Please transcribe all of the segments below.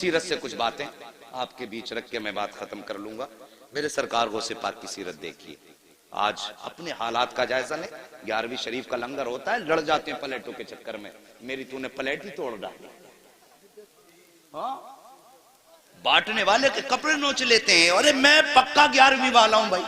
سیرت سے کچھ باتیں آپ کے بیچ رکھ کے میں بات ختم کر لوں گا۔ میرے سرکار غوث پاک کی سیرت دیکھیے، آج اپنے حالات کا جائزہ لیں۔ 11ویں شریف کا لنگر ہوتا ہے، لڑ جاتے ہیں پلیٹوں کے چکر میں، میری تو نے پلیٹ ہی توڑ ڈالی۔ ہاں، بانٹنے والے کے کپڑے نوچ لیتے ہیں، ارے میں پکا 11ویں والا ہوں بھائی۔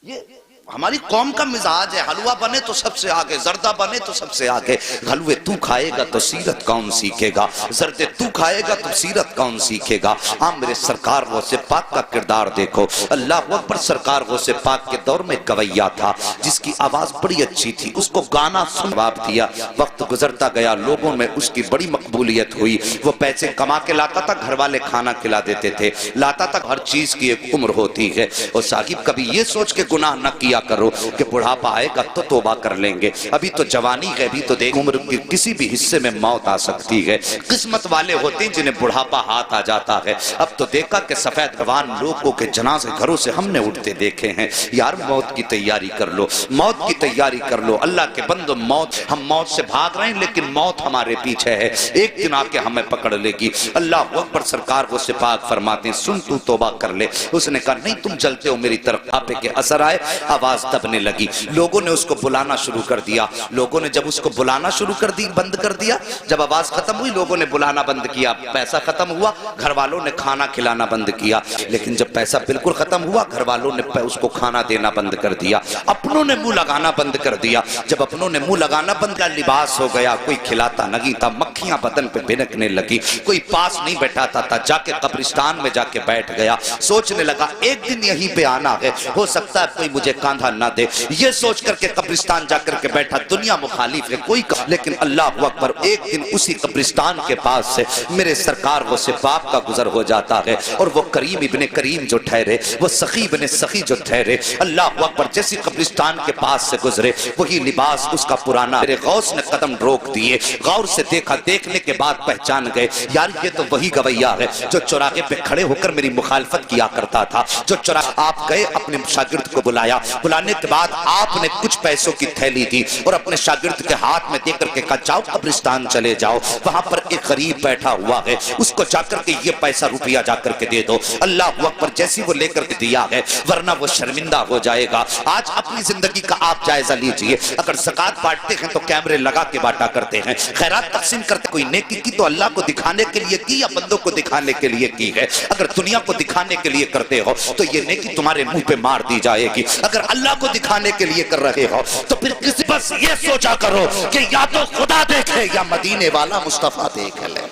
یہ ہماری قوم کا مزاج ہے، حلوہ بنے تو سب سے آگے، زردہ بنے تو سب سے آگے۔ حلوے تو کھائے گا تو سیرت کون سیکھے گا، زردے تو کھائے گا تو سیرت کون سیکھے گا۔ میرے سرکار غوث پاک کا کردار دیکھو، اللہ اکبر۔ سرکار غوث پاک کے دور میں گویا تھا جس کی آواز بڑی اچھی تھی، اس کو گانا جواب دیا۔ وقت گزرتا گیا، لوگوں میں اس کی بڑی مقبولیت ہوئی، وہ پیسے کما کے لاتا تھا، گھر والے کھانا کھلا دیتے تھے، لاتا تھا۔ ہر چیز کی ایک عمر ہوتی ہے، اور صاحب کبھی یہ سوچ کے گناہ نہ کیا کرو کہ بڑھاپا آئے گا تو توبہ کر لیں گے، ابھی تو جوانی ہے، ابھی تو دیکھ عمر کی کسی بھی حصے میں موت آ سکتی ہے۔ قسمت والے ہوتے ہیں جنہیں بڑھاپا ہاتھ آ جاتا ہے۔ اب تو دیکھا کہ سفید روان لوگوں کے جنازے گھروں سے ہم نے اٹھتے دیکھے ہیں۔ یار موت کی تیاری کر لو، موت کی تیاری کر لو، اللہ کے بندو۔ موت، ہم موت سے بھاگ رہے ہیں لیکن موت ہمارے پیچھے ہے، ایک دن آ کے ہمیں پکڑ لے گی۔ اللہ اکبر۔ سرکار غوث پاک فرماتے ہیں سن تو توبہ کر لے۔ اس نے کہا نہیں، تم چلتے ہو میری طرف، آپ کے اثر آئے، آواز دبنے لگی، لوگوں نے اس کو بلانا شروع کر دیا۔ لوگوں نے جب اس کو بلانا شروع کر دی، بند کر دیا، جب آواز ختم ہوئی لوگوں نے بلانا بند کیا، پیسہ ختم ہوا، گھر والوں نے کھانا کھلانا بند کیا۔ لیکن جب پیسہ بالکل ختم ہوا، گھر والوں نے اس کو کھانا دینا بند کر دیا، اپنوں نے منہ لگانا بند کر دیا۔ جب اپنوں نے منہ لگانا بند کیا، لباس ہو گیا، کوئی کھلاتا نہیں تھا، مکھیاں بدن پہ بھنکنے لگی، کوئی پاس نہیں بیٹھاتا تھا، جا کے قبرستان میں جا کے بیٹھ گیا، سوچنے لگا ایک دن یہیں پہ آنا ہے، ہو سکتا ہے کوئی مجھے کاندھا نہ دے۔ یہ سوچ کر کے قبرستان جا کر کے بیٹھا، دنیا مخالف ہے کوئی لیکن اللہ اکبر، ایک دن اسی قبرستان کے پاس سے میرے سرکار غوث پاک کا گزر ہو جاتا ہے، اور وہ کریم ابن کریم جو ٹھہرے، وہ سخی ابن سخی جو ٹھہرے، اللہ اکبر، جیسی قبرستان کے پاس سے گزرے، وہی لباس اس کا پرانا۔ میرے غوث نے قدم روک دیے، غور سے دیکھا، دیکھنے کے بعد پہچان گئے، یار یہ تو وہی گویا ہے جو چوراہے پہ کھڑے ہو کر میری مخالفت کیا کرتا تھا، جو چوراہے۔ آپ گئے، اپنے شاگرد کو بلایا، بلانے کے بعد آپ نے کچھ پیسوں کی تھیلی دی اور اپنے شاگرد کے ہاتھ میں دے کر کے کہا جاؤ قبرستان چلے جاؤ، وہاں پر ایک غریب بیٹھا ہوا ہے، اس کو جا کر کے یہ پیسہ روپیہ جا کر کے دے دو۔ اللہ اکبر، جیسی وہ لے کر کے دیا ہے، ورنہ وہ شرمندہ ہو جائے گا۔ آج اپنی زندگی کا آپ جائزہ لیجئے، اگر زکوٰۃ بانٹتے ہیں تو کیمرے لگا کے بانٹا کرتے ہیں، خیرات تقسیم کرتے، کوئی نیکی کی تو اللہ کو دکھانے کے لیے کی یا بندوں کو دکھانے کے لیے کی ہے؟ اگر دنیا کو دکھانے کے لیے کرتے ہو تو یہ نیکی تمہارے منہ پہ مار دی جائے گی، اگر اللہ کو دکھانے کے لیے کر رہے ہو تو پھر کسی بس یہ سوچا کرو کہ یا تو خدا دیکھے یا مدینے والا مصطفیٰ دیکھ لے۔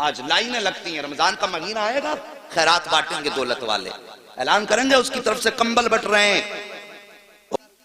آج لائنیں لگتی ہیں، رمضان کا مہینہ آئے گا، خیرات بانٹیں گے دولت والے، اعلان کریں گے اس کی طرف سے کمبل بٹ رہے ہیں،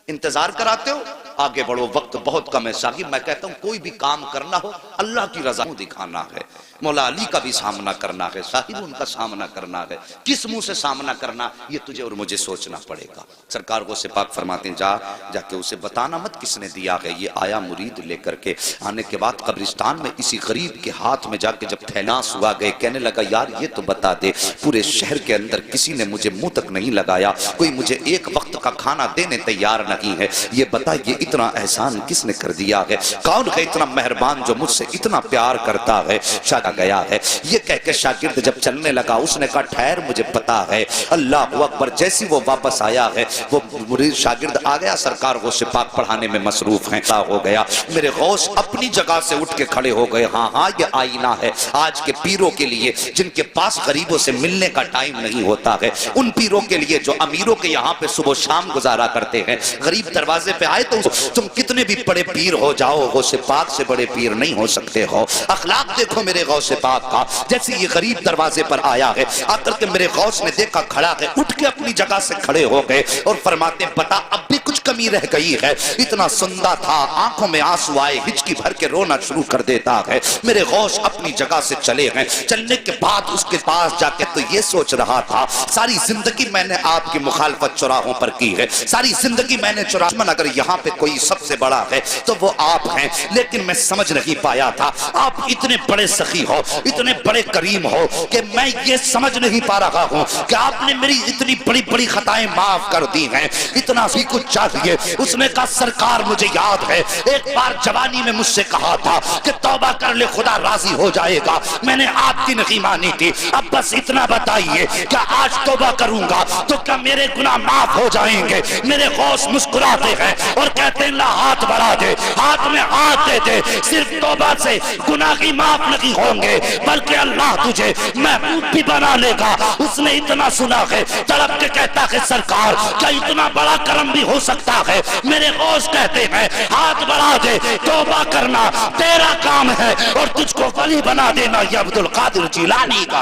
انتظار کراتے ہو، آگے بڑھو، وقت بہت کم ہے۔ صاحب میں کہتا ہوں کوئی بھی کام کرنا ہو اللہ کی رضا دکھانا ہے، مولا علی کا بھی سامنا کرنا ہے، صاحب ان کا سامنا کرنا ہے، کس منہ سے سامنا کرنا یہ تجھے اور مجھے سوچنا پڑے گا۔ سرکار غوث پاک فرماتے ہیں جا کے اسے بتانا مت کس نے دیا ہے۔ یہ آیا مرید لے کر کے، آنے کے بعد قبرستان میں اسی غریب کے ہاتھ میں جا کے جب تھیلاس ہوا گئے، کہنے لگا یار یہ تو بتا دے، پورے شہر کے اندر کسی نے مجھے منہ تک نہیں لگایا، کوئی مجھے ایک وقت کا کھانا دینے تیار نہیں ہے، یہ بتا یہ اتنا احسان کس نے کر دیا ہے؟ کون ہے اتنا مہربان جو مجھ سے اتنا پیار کرتا ہے؟ شاگرد گیا ہے۔ یہ کہہ کے شاگرد جب چلنے لگا، اس نے کہا ٹھہر مجھے پتا ہے۔ اللہ اکبر، جیسی وہ واپس آیا ہے، وہ مرید شاگرد آ گیا، سرکار غوث پاک پڑھانے میں مصروف ہیں، ہو گیا۔ میرے غوث اپنی جگہ سے اٹھ کے کھڑے ہو گئے، ہاں یہ آئینہ ہے آج کے پیروں کے لیے جن کے پاس غریبوں سے ملنے کا ٹائم نہیں ہوتا ہے، ان پیروں کے لیے جو امیروں کے یہاں پہ صبح و شام گزارا کرتے ہیں، غریب دروازے پہ آئے تو تم کتنے بھی بڑے پیر ہو جاؤ، غوث پاک سے بڑے پیر نہیں ہو سکتے ہو۔ اخلاق دیکھو میرے غوث پاک کا، جیسے یہ غریب دروازے پر آیا ہے، آ کر کے میرے غوث نے دیکھا کھڑا ہے، اٹھ کے اپنی جگہ سے کھڑے ہو گئے اور فرماتے ہیں بتا اب بھی کچھ کمی رہ گئی ہے؟ اتنا سندا تھا، آنکھوں میں آنسو آئے، ہچکی بھر کے رونا شروع کر دیتا ہے۔ میرے غوث اپنی جگہ سے چلے ہیں، چلنے کے بعد اس کے پاس جا کے تو یہ سوچ رہا تھا ساری زندگی میں نے آپ کی مخالفت چوراہوں پر کی ہے، ساری زندگی میں نے اگر یہاں پہ کوئی سب سے بڑا ہے تو وہ آپ ہیں، لیکن میں سمجھ نہیں پایا تھا آپ اتنے بڑے سخی ہو، اتنے بڑے کریم ہو کہ میں یہ سمجھ نہیں پا رہا ہوں کہ آپ نے میری اتنی بڑی بڑی خطائیں معاف کر دی ہیں، اتنا بھی کچھ چاہیے۔ اس نے کہا سرکار مجھے یاد ہے ایک بار جوانی میں مجھ سے کہا تھا کہ توبہ کر لے خدا راضی ہو جائے گا، میں نے آپ کی نہیں مانی تھی، اب بس اتنا بتائیے کیا آج توبہ کروں گا تو کیا میرے گناہ معاف ہو جائیں گے؟ میرے غوث مسکراتے ہیں اور کہتے ہیں اللہ ہاتھ بڑھا دے، ہاتھ میں ہاتھ دے دے، صرف توبہ سے گناہ کی معاف نہیں ہوں گے بلکہ اللہ تجھے محبوب بھی بنا لے گا۔ اس نے اتنا سنا ہے، تڑپ کے کہتا ہے سرکار کیا اتنا بڑا کرم بھی ہو سکتا ہے؟ میرے غوث کہتے ہیں ہاتھ بڑھا دے، توبہ کرنا تیرا کام ہے اور تجھ کو ولی بنا دینا یہ عبد القادر جیلانی کا